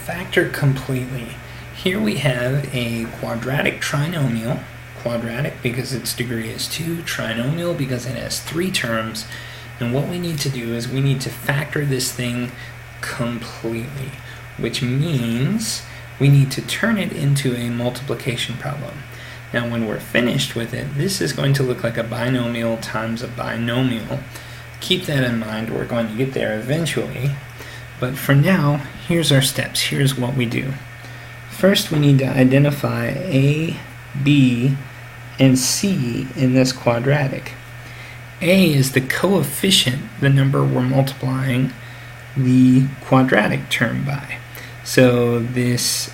factor completely. Here we have a quadratic trinomial, quadratic because its degree is 2, trinomial because it has 3 terms, and what we need to do is we need to factor this thing completely, which means we need to turn it into a multiplication problem. Now when we're finished with it, this is going to look like a binomial times a binomial. Keep that in mind, we're going to get there eventually. But for now, here's our steps. Here's what we do. First, we need to identify A, B, and C in this quadratic. A is the coefficient, the number we're multiplying the quadratic term by. So this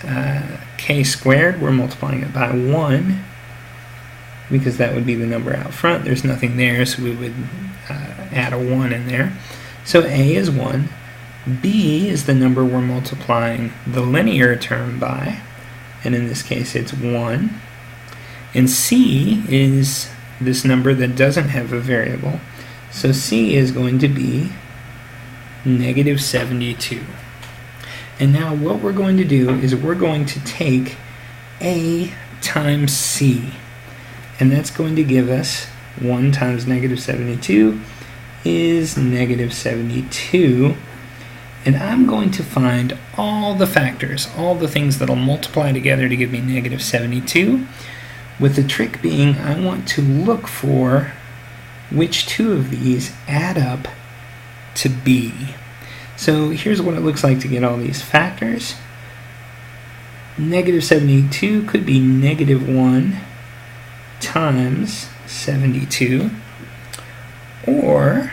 k squared, we're multiplying it by 1, because that would be the number out front. There's nothing there, so we would add a 1 in there. So A is 1. B is the number we're multiplying the linear term by, and in this case it's 1. And C is this number that doesn't have a variable, so C is going to be negative 72. And now what we're going to do is we're going to take A times C, and that's going to give us 1 times negative 72 is negative 72. And I'm going to find all the factors, all the things that'll multiply together to give me negative 72, with the trick being I want to look for which two of these add up to B. So here's what it looks like to get all these factors. Negative 72 could be negative 1 times 72, or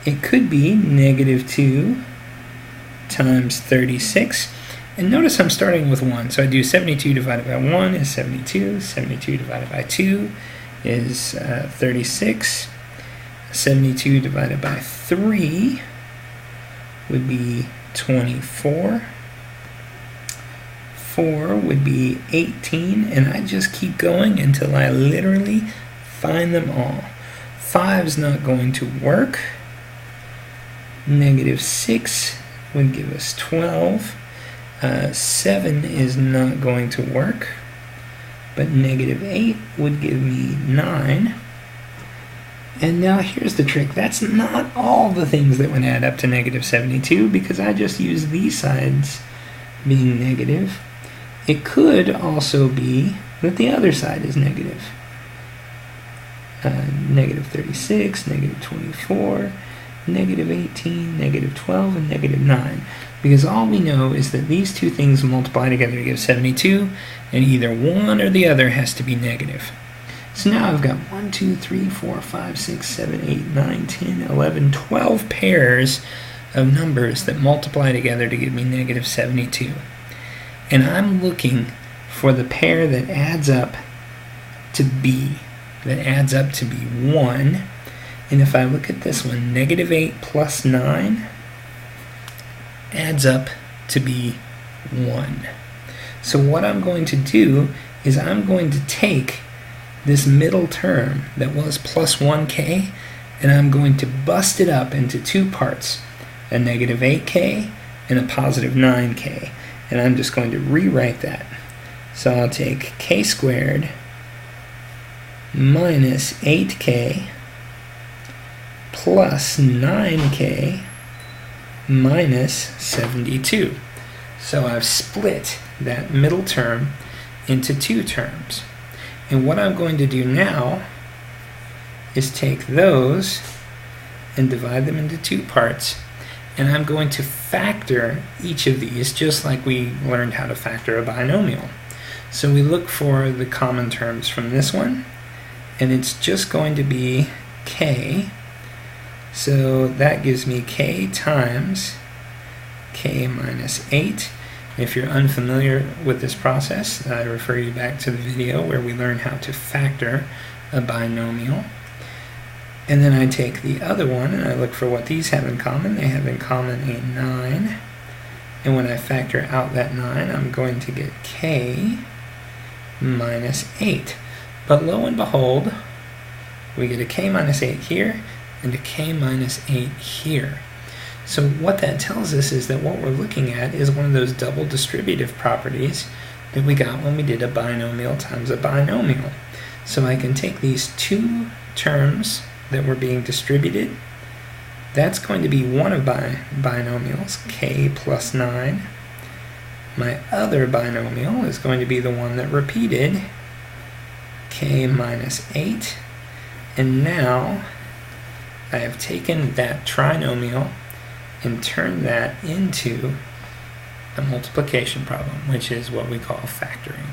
it could be negative 2 times 36, and notice I'm starting with 1, so I do 72 divided by 1 is 72, 72 divided by 2 is 36, 72 divided by 3 would be 24, 4 would be 18, and I just keep going until I literally find them all. 5's not going to work, negative 6 would give us 12. 7 is not going to work, but negative 8 would give me 9. And now here's the trick. That's not all the things that would add up to negative 72, because I just used these sides being negative. It could also be that the other side is negative. Negative 36, negative 24, negative 18, negative 12, and negative 9. Because all we know is that these two things multiply together to give 72, and either one or the other has to be negative. So now I've got 1, 2, 3, 4, 5, 6, 7, 8, 9, 10, 11, 12 pairs of numbers that multiply together to give me negative 72. And I'm looking for the pair that adds up to B, that adds up to be 1. And if I look at this one, negative 8 plus 9 adds up to be 1. So what I'm going to do is I'm going to take this middle term that was plus 1k, and I'm going to bust it up into two parts, a negative 8k and a positive 9k. And I'm just going to rewrite that. So I'll take k squared minus 8k plus 9k minus 72. So I've split that middle term into two terms. And what I'm going to do now is take those and divide them into two parts, and I'm going to factor each of these just like we learned how to factor a binomial. So we look for the common terms from this one, and it's just going to be k. So that gives me k times k minus 8. If you're unfamiliar with this process, I refer you back to the video where we learn how to factor a binomial. And then I take the other one and I look for what these have in common. They have in common a 9. And when I factor out that 9, I'm going to get k minus 8. But lo and behold, we get a k minus 8 here and a k minus 8 here. So what that tells us is that what we're looking at is one of those double distributive properties that we got when we did a binomial times a binomial. So I can take these two terms that were being distributed. That's going to be one of my binomials, k plus 9. My other binomial is going to be the one that repeated, k minus 8. And now I have taken that trinomial and turned that into a multiplication problem, which is what we call factoring.